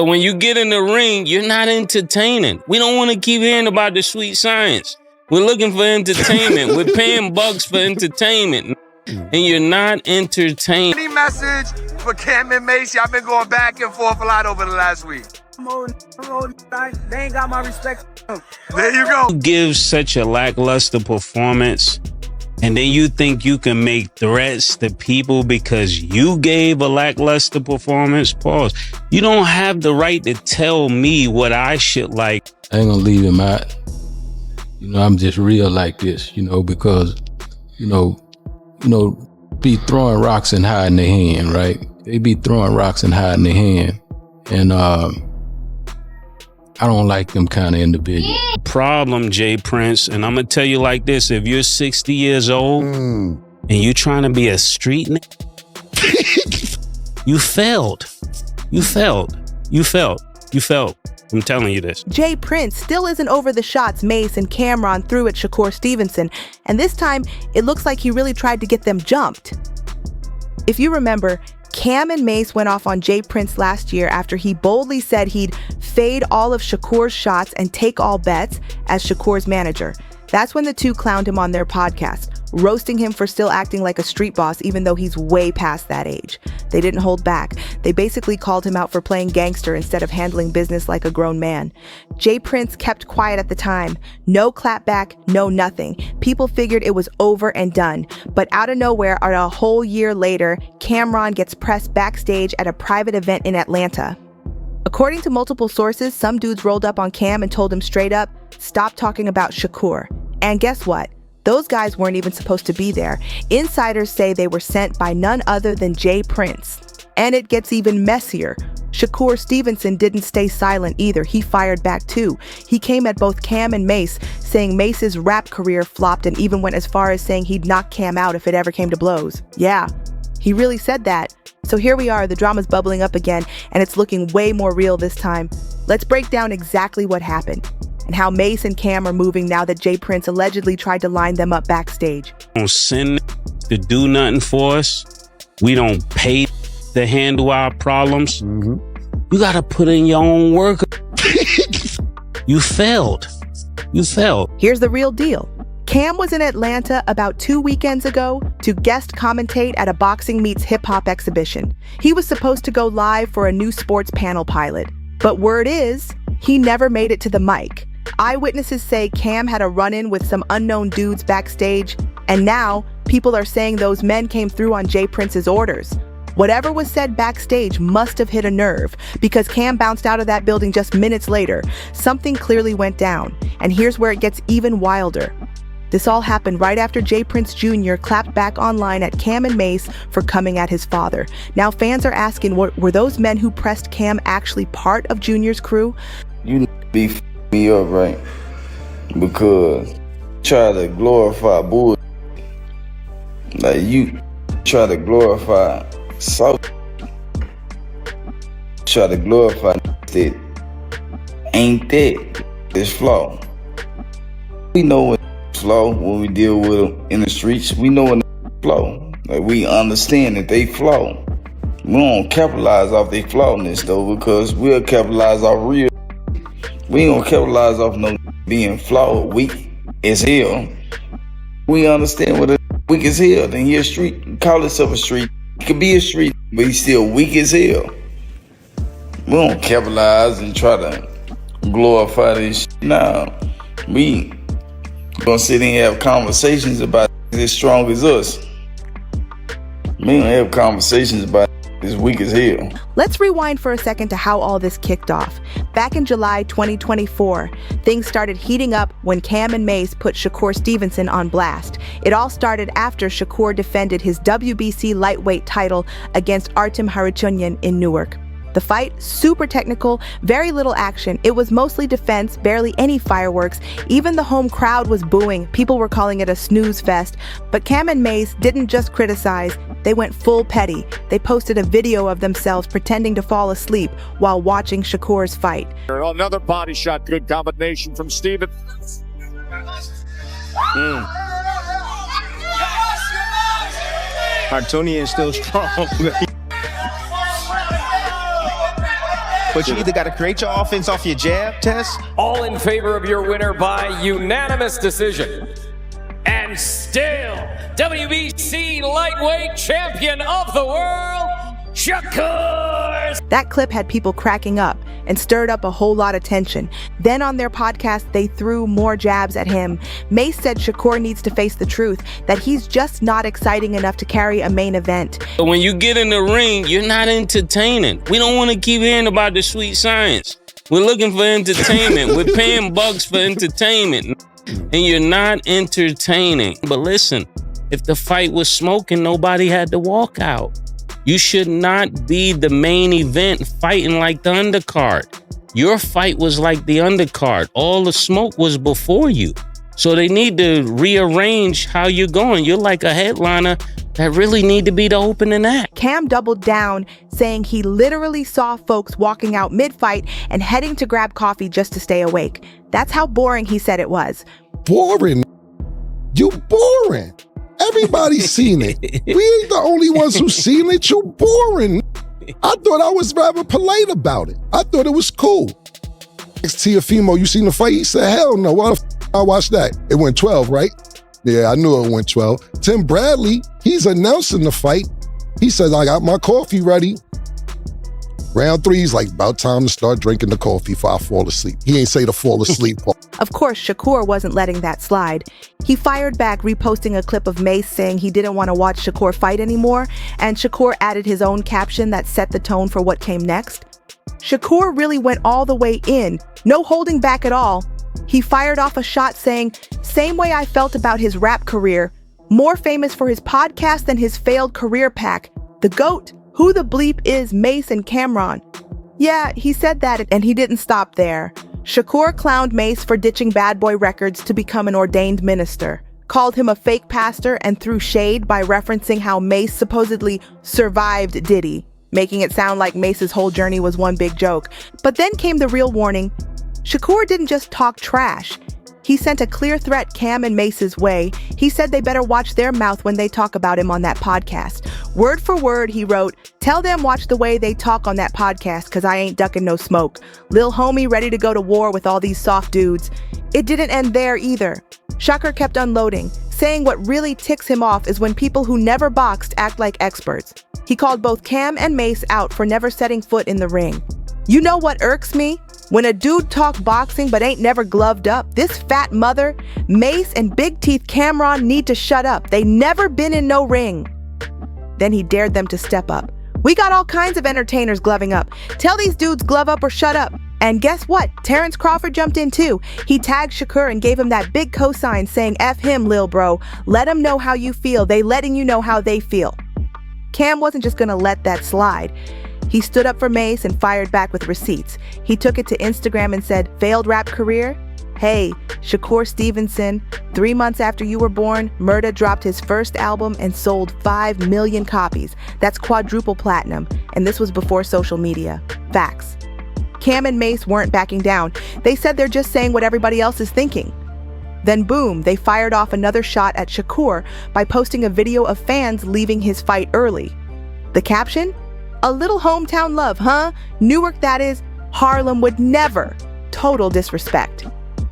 But when you get in the ring, you're not entertaining. We don't want to keep hearing about the sweet science. We're looking for entertainment. We're paying bucks for entertainment. And you're not entertaining. Any message for Cam and Mace? Y'all been going back and forth a lot over the last week. They ain't got my respect. There you go. You give such a lackluster performance, and then you think you can make threats to people because you gave a lackluster performance? Pause. You don't have the right to tell me what I should like. I ain't gonna leave him out. You know, I'm just real like this, you know, because, you know, be throwing rocks and hiding their hand, right? They be throwing rocks and hiding their hand. And I don't like them kind of individuals. Problem, Jay Prince, and I'm gonna tell you like this: if you're 60 years old and you trying to be a street nigga, you failed. You failed. You failed. You failed. I'm telling you this. Jay Prince still isn't over the shots Mace and Camron threw at Shakur Stevenson, and this time it looks like he really tried to get them jumped. If you remember, Cam and Mace went off on Jay Prince last year after he boldly said he'd fade all of Shakur's shots and take all bets as Shakur's manager. That's when the two clowned him on their podcast, roasting him for still acting like a street boss even though he's way past that age. They didn't hold back. They basically called him out for playing gangster instead of handling business like a grown man. Jay Prince kept quiet at the time. No clapback, no nothing. People figured it was over and done. But out of nowhere, a whole year later, Camron gets pressed backstage at a private event in Atlanta. According to multiple sources, some dudes rolled up on Cam and told him straight up, stop talking about Shakur. And guess what? Those guys weren't even supposed to be there. Insiders say they were sent by none other than Jay Prince. And it gets even messier. Shakur Stevenson didn't stay silent either. He fired back too. He came at both Cam and Mace, saying Mace's rap career flopped and even went as far as saying he'd knock Cam out if it ever came to blows. Yeah, he really said that. So here we are, the drama's bubbling up again, and it's looking way more real this time. Let's break down exactly what happened and how Mace and Cam are moving now that Jay Prince allegedly tried to line them up backstage. We don't send to do nothing for us. We don't pay to handle our problems. You got to put in your own work. You failed. You failed. Here's the real deal. Cam was in Atlanta about 2 weekends ago to guest commentate at a boxing meets hip-hop exhibition. He was supposed to go live for a new sports panel pilot. But word is, he never made it to the mic. Eyewitnesses say Cam had a run-in with some unknown dudes backstage, and now people are saying those men came through on Jay Prince's orders. Whatever was said backstage must have hit a nerve, because Cam bounced out of that building just minutes later. Something clearly went down, and here's where it gets even wilder. This all happened right after Jay Prince Jr. clapped back online at Cam and Mace for coming at his father. Now fans are asking, were those men who pressed Cam actually part of Junior's crew? You beef me up, right? Because try to glorify bull. Like you try to glorify South. Try to glorify that ain't that. It's flaw. We know when flow when we deal with them in the streets. We know when they flow. Like we understand that they flow. We don't capitalize off their flawness though, because we'll capitalize off real. We ain't gonna capitalize off no being flawed, weak as hell. We understand what a weak as hell. Then he a street, call himself a street. He could be a street, but he's still weak as hell. We don't capitalize and try to glorify this shit. Nah, we gonna sit and have conversations about as strong as us. We don't have conversations about as weak as hell. Let's rewind for a second to how all this kicked off. Back in July 2024, things started heating up when Cam and Mace put Shakur Stevenson on blast. It all started after Shakur defended his WBC lightweight title against Artem Harutyunyan in Newark. The fight, super technical, very little action. It was mostly defense, barely any fireworks. Even the home crowd was booing. People were calling it a snooze fest. But Cam and Mace didn't just criticize, they went full petty. They posted a video of themselves pretending to fall asleep while watching Shakur's fight. Another body shot, good combination from Steven. Harutyunyan is still strong. but you either got to create your offense off your jab, Tess. All in favor of your winner by unanimous decision. And still, WBC lightweight champion of the world, Shakur! That clip had people cracking up and stirred up a whole lot of tension. Then on their podcast, they threw more jabs at him. Mace said Shakur needs to face the truth, that he's just not exciting enough to carry a main event. But when you get in the ring, you're not entertaining. We don't want to keep hearing about the sweet science. We're looking for entertainment. We're paying bucks for entertainment. And you're not entertaining. But listen, if the fight was smoking, nobody had to walk out. You should not be the main event fighting like the undercard. Your fight was like the undercard. All the smoke was before you. So they need to rearrange how you're going. You're like a headliner that really need to be the opening act. Cam doubled down, saying he literally saw folks walking out mid-fight and heading to grab coffee just to stay awake. That's how boring he said it was. Boring? You boring. Everybody's seen it. We ain't the only ones who've seen it. You boring. I thought I was rather polite about it. I thought it was cool. Tiafimo, you seen the fight? He said, hell no. Why the f*** I watched that? It went 12, right? Yeah, I knew it went 12. Tim Bradley, he's announcing the fight. He says, I got my coffee ready. Round 3, he's like, about time to start drinking the coffee before I fall asleep. He ain't say to fall asleep. Of course, Shakur wasn't letting that slide. He fired back, reposting a clip of Mace saying he didn't want to watch Shakur fight anymore, and Shakur added his own caption that set the tone for what came next. Shakur really went all the way in, no holding back at all. He fired off a shot saying, same way I felt about his rap career, more famous for his podcast than his failed career pack. The GOAT, who the bleep is Mace and Camron. Yeah, he said that, and he didn't stop there. Shakur clowned Mace for ditching Bad Boy Records to become an ordained minister, called him a fake pastor, and threw shade by referencing how Mace supposedly survived Diddy, making it sound like Mace's whole journey was one big joke. But then came the real warning. Shakur didn't just talk trash. He sent a clear threat Cam and Mace's way. He said they better watch their mouth when they talk about him on that podcast. Word for word, he wrote, tell them watch the way they talk on that podcast, cause I ain't ducking no smoke. Lil homie ready to go to war with all these soft dudes. It didn't end there either. Shakur kept unloading, saying what really ticks him off is when people who never boxed act like experts. He called both Cam and Mace out for never setting foot in the ring. You know what irks me? When a dude talk boxing but ain't never gloved up, this fat mother, Mace and Big Teeth Camron need to shut up. They never been in no ring. Then he dared them to step up. We got all kinds of entertainers gloving up. Tell these dudes glove up or shut up. And guess what? Terrence Crawford jumped in too. He tagged Shakur and gave him that big cosign saying, F him, lil bro. Let him know how you feel. They letting you know how they feel. Cam wasn't just gonna let that slide. He stood up for Mace and fired back with receipts. He took it to Instagram and said, failed rap career? Hey, Shakur Stevenson, 3 months after you were born, Murda dropped his first album and sold 5 million copies. That's quadruple platinum, and this was before social media. Facts. Cam and Mace weren't backing down. They said they're just saying what everybody else is thinking. Then boom, they fired off another shot at Shakur by posting a video of fans leaving his fight early. The caption? A little hometown love, huh? Newark, that is. Harlem would never. Total disrespect.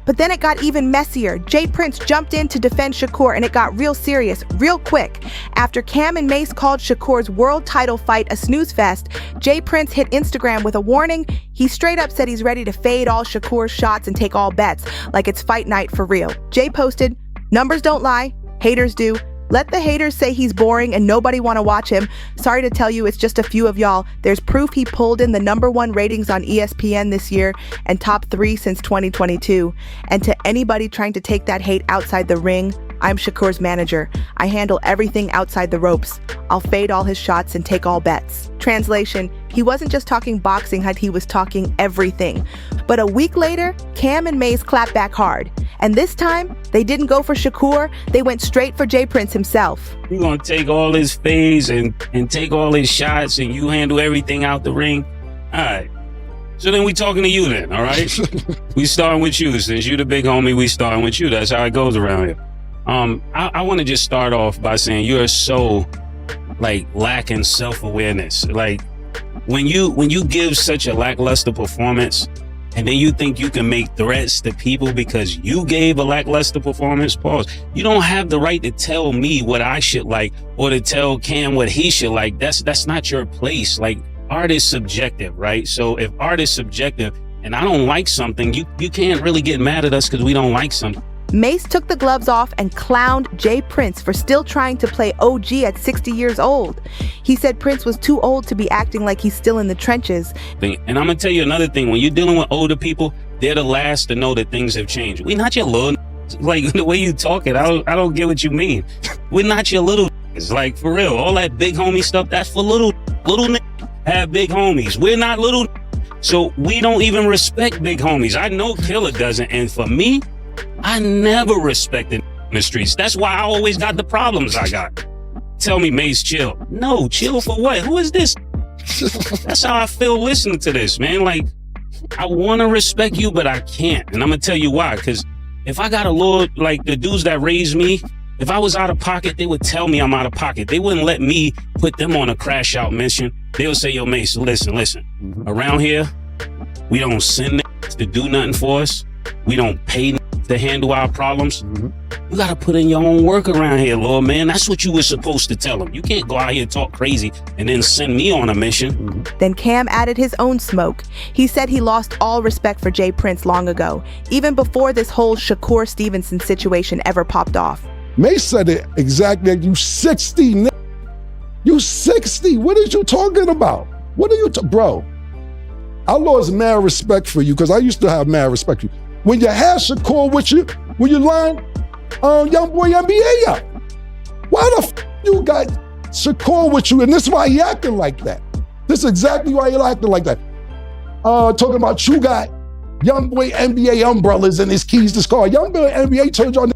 But then it got even messier. Jay Prince jumped in to defend Shakur, and it got real serious, real quick. After Cam and Mace called Shakur's world title fight a snooze fest, Jay Prince hit Instagram with a warning. He straight up said he's ready to fade all Shakur's shots and take all bets, like it's fight night for real. Jay posted, numbers don't lie, haters do. Let the haters say he's boring and nobody want to watch him. Sorry to tell you, it's just a few of y'all. There's proof he pulled in the #1 ratings on ESPN this year and top 3 since 2022. And to anybody trying to take that hate outside the ring, I'm Shakur's manager. I handle everything outside the ropes. I'll fade all his shots and take all bets. Translation, he wasn't just talking boxing, he was talking everything. But a week later, Cam and Mace clapped back hard. And this time, they didn't go for Shakur, they went straight for Jay Prince himself. You're gonna take all his fades and take all his shots and you handle everything out the ring? All right. So then we talking to you then, all right? We starting with you. Since you the big homie, we starting with you. That's how it goes around here. I want to just start off by saying you are so lacking self-awareness. when you give such a lackluster performance, and then you think you can make threats to people because you gave a lackluster performance, pause. You don't have the right to tell me what I should like or to tell Cam what he should like. That's not your place. Like, art is subjective, right? So if art is subjective and I don't like something, you can't really get mad at us because we don't like something. Mace took the gloves off and clowned Jay Prince for still trying to play OG at 60 years old. He said Prince was too old to be acting like he's still in the trenches. And I'm gonna tell you another thing. When you're dealing with older people, they're the last to know that things have changed. We're not your little like the way you talk it. I don't get what you mean. We're not your little it's like for real. All that big homie stuff, that's for little have big homies. We're not little, so we don't even respect big homies. I know Killer doesn't, and for me, I never respected in the streets. That's why I always got the problems I got. Tell me, Mace, chill. No, chill for what? Who is this? That's how I feel listening to this, man. Like, I want to respect you, but I can't. And I'm going to tell you why. Because if I got a Lord, like the dudes that raised me, if I was out of pocket, they would tell me I'm out of pocket. They wouldn't let me put them on a crash out mission. They'll say, yo, Mace, listen. Around here, we don't send to do nothing for us. We don't pay to handle our problems. You gotta put in your own work around here, Lord, man. That's what you were supposed to tell them. You can't go out here and talk crazy and then send me on a mission. Then Cam added his own smoke. He said he lost all respect for Jay Prince long ago, even before this whole Shakur Stevenson situation ever popped off. Mace said it exactly like, you 60, you 60. What are you talking about? What are you, bro? I lost mad respect for you because I used to have mad respect for you. When you had Shakur with you, when you lined Young Boy NBA up, why the f you got Shakur with you? And this is why he acting like that. This is exactly why he acting like that. Talking about you got Young Boy NBA umbrellas and his keys to car. Young Boy NBA told y'all,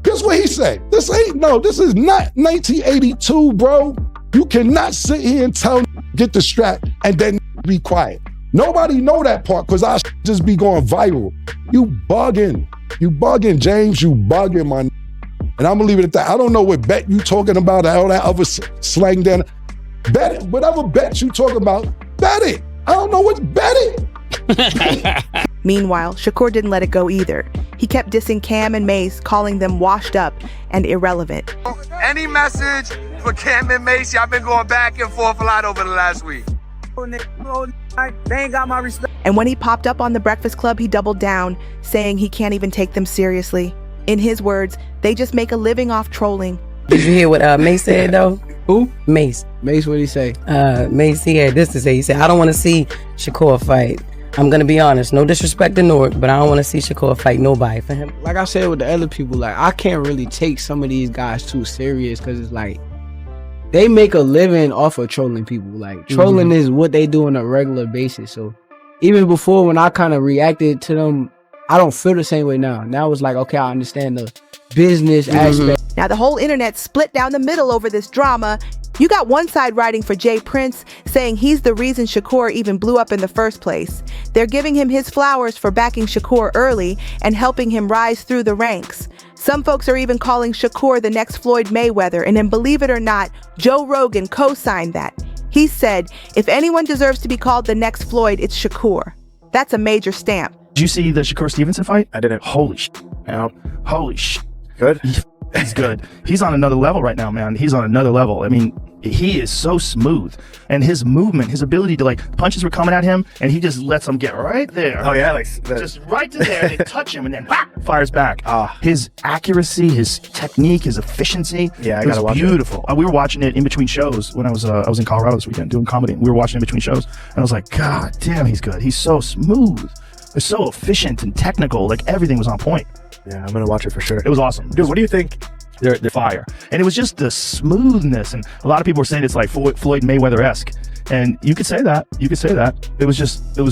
guess what he said? This is not 1982, bro. You cannot sit here and tell get the strap and then be quiet. Nobody know that part because I just be going viral. You bugging, James, you bugging, man. And I'm gonna leave it at that. I don't know what bet you talking about, all that other slang then. Bet it, whatever bet you talking about, bet it. I don't know what bet it. Meanwhile, Shakur didn't let it go either. He kept dissing Cam and Mace, calling them washed up and irrelevant. Any message for Cam and Mace? Y'all been going back and forth a lot over the last week. They ain't got my respect. And when he popped up on The Breakfast Club, he doubled down, saying he can't even take them seriously. In his words, they just make a living off trolling. Did you hear what Mace said, though? Who? Mace. Mace, what did he say? Mace, he had this to say. He said, I don't want to see Shakur fight. I'm going to be honest. No disrespect to Newark, but I don't want to see Shakur fight nobody. For him, like I said with the other people, like, I can't really take some of these guys too serious because it's like, they make a living off of trolling people. Like, trolling is what they do on a regular basis. So even before, when I kind of reacted to them, I don't feel the same way now. Now it's like, okay, I understand the business aspect. Now the whole internet split down the middle over this drama. You got one side writing for Jay Prince, saying he's the reason Shakur even blew up in the first place. They're giving him his flowers for backing Shakur early and helping him rise through the ranks. Some folks are even calling Shakur the next Floyd Mayweather, and then believe it or not, Joe Rogan co-signed that. He said, if anyone deserves to be called the next Floyd, it's Shakur. That's a major stamp. Did you see the Shakur Stevenson fight? I didn't. Holy shit, man. Holy shit. Good? He's good. He's on another level right now, man. He's on another level. I mean, he is so smooth. And his movement, his ability to, like, punches were coming at him, and he just lets them get right there. Oh, yeah? Like just right to there, and they touch him, and then fires back. His accuracy, his technique, his efficiency. Yeah, I gotta watch it. Beautiful. We were watching it in between shows when I was in Colorado this weekend doing comedy. We were watching in between shows, and I was like, God damn, he's good. He's so smooth. He's so efficient and technical. Like, everything was on point. Yeah, I'm gonna watch it for sure. It was awesome. Dude, what do you think? They're fire. And it was just the smoothness. And a lot of people were saying it's like Floyd Mayweather-esque. And you could say that. You could say that. It was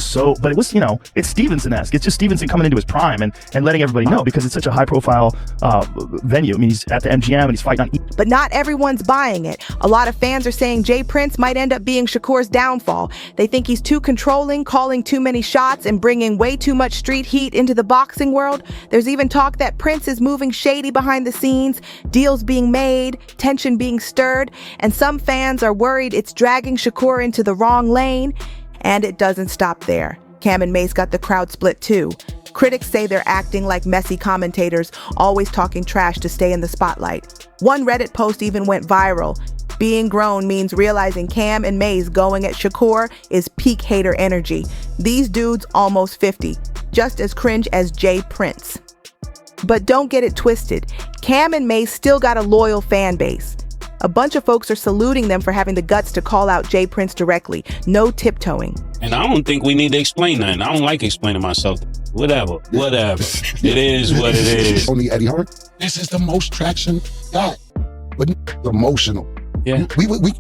so, but it was, you know, it's Stevenson-esque. It's just Stevenson coming into his prime and letting everybody know because it's such a high-profile venue. I mean, he's at the MGM and he's fighting on. But not everyone's buying it. A lot of fans are saying Jay Prince might end up being Shakur's downfall. They think he's too controlling, calling too many shots, and bringing way too much street heat into the boxing world. There's even talk that Prince is moving shady behind the scenes, deals being made, tension being stirred, and some fans are worried it's dragging Shakur into the wrong lane. And it doesn't stop there. Cam and Mase got the crowd split too. Critics say they're acting like messy commentators, always talking trash to stay in the spotlight. One Reddit post even went viral. Being grown means realizing Cam and Mase going at Shakur is peak hater energy. These dudes almost 50, just as cringe as Jay Prince. But don't get it twisted. Cam and Mase still got a loyal fan base. A bunch of folks are saluting them for having the guts to call out Jay Prince directly. No tiptoeing. And I don't think we need to explain nothing. I don't like explaining myself. Whatever. It is what it is. Only Eddie Hearn. This is the most traction got. But emotional. Yeah. We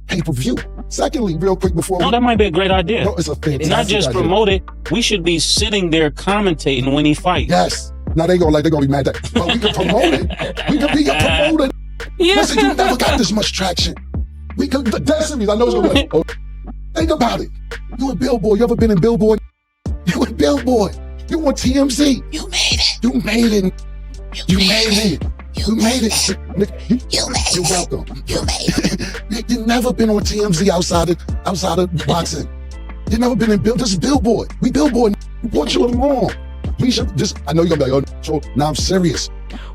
pay-per-view. Secondly, real quick before No, that might be a great idea. No, it's a fantastic Not just idea. promote it. We should be sitting there commentating when he fights. Yes. Now they're gonna be mad at that. But we can promote it. We can promote it. Yeah. Listen, you never got this much traction. We could, that's serious. I know it's gonna be like, oh, think about it. You in Billboard. You ever been in Billboard? You in Billboard. You on TMZ. You made it. You made it. You made it. You made it. You're welcome. You made it. You've never been on TMZ outside of boxing. You've never been in This is Billboard. We Billboard. We brought you along. We should just, I know you're gonna be like, oh, now I'm serious.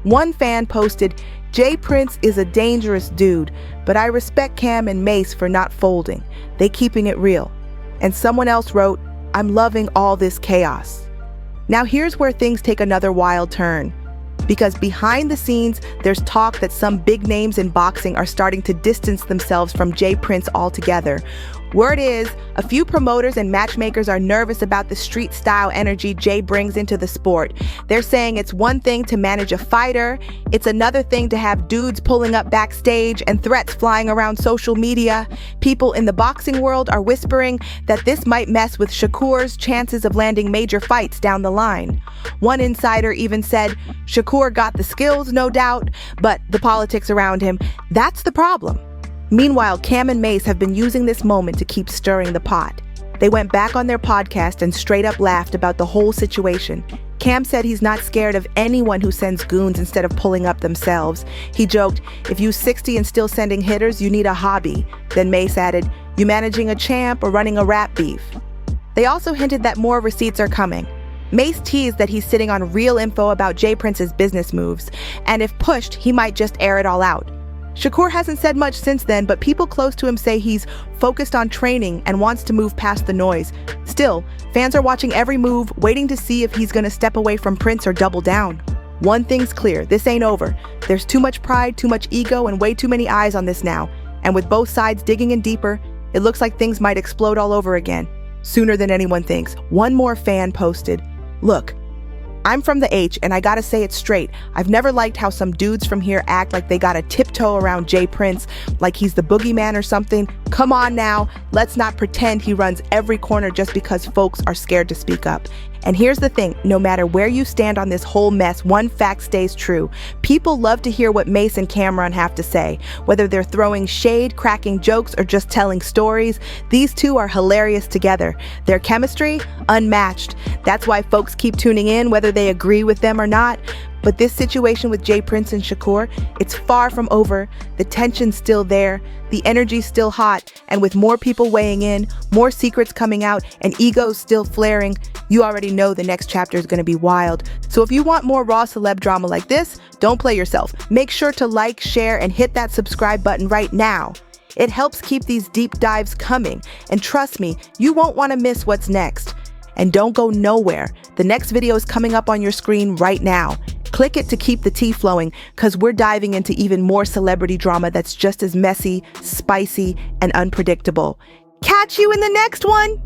One fan posted, Jay Prince is a dangerous dude, but I respect Cam and Mase for not folding. They keeping it real. And someone else wrote, I'm loving all this chaos. Now here's where things take another wild turn. Because behind the scenes, there's talk that some big names in boxing are starting to distance themselves from Jay Prince altogether. Word is, a few promoters and matchmakers are nervous about the street-style energy Jay brings into the sport. They're saying it's one thing to manage a fighter, it's another thing to have dudes pulling up backstage and threats flying around social media. People in the boxing world are whispering that this might mess with Shakur's chances of landing major fights down the line. One insider even said, Shakur got the skills, no doubt, but the politics around him, that's the problem. Meanwhile, Cam and Mase have been using this moment to keep stirring the pot. They went back on their podcast and straight up laughed about the whole situation. Cam said he's not scared of anyone who sends goons instead of pulling up themselves. He joked, if you 60 and still sending hitters, you need a hobby. Then Mase added, you managing a champ or running a rap beef? They also hinted that more receipts are coming. Mase teased that he's sitting on real info about Jay Prince's business moves, and if pushed, he might just air it all out. Shakur hasn't said much since then, but people close to him say he's focused on training and wants to move past the noise. Still, fans are watching every move, waiting to see if he's gonna step away from Prince or double down. One thing's clear, this ain't over. There's too much pride, too much ego, and way too many eyes on this now. And with both sides digging in deeper, it looks like things might explode all over again, sooner than anyone thinks. One more fan posted, look, I'm from the H, and I gotta say it straight. I've never liked how some dudes from here act like they gotta tiptoe around Jay Prince, like he's the boogeyman or something. Come on now, let's not pretend he runs every corner just because folks are scared to speak up. And here's the thing, no matter where you stand on this whole mess, one fact stays true. People love to hear what Mase and Camron have to say. Whether they're throwing shade, cracking jokes, or just telling stories, these two are hilarious together. Their chemistry, unmatched. That's why folks keep tuning in, whether they agree with them or not. But this situation with Jay Prince and Shakur, it's far from over. The tension's still there, the energy's still hot, and with more people weighing in, more secrets coming out, and egos still flaring, you already know the next chapter is going to be wild. So if you want more raw celeb drama like this, don't play yourself. Make sure to like, share, and hit that subscribe button right now. It helps keep these deep dives coming, and trust me, you won't want to miss what's next. And don't go nowhere. The next video is coming up on your screen right now. Click it to keep the tea flowing, because we're diving into even more celebrity drama that's just as messy, spicy, and unpredictable. Catch you in the next one!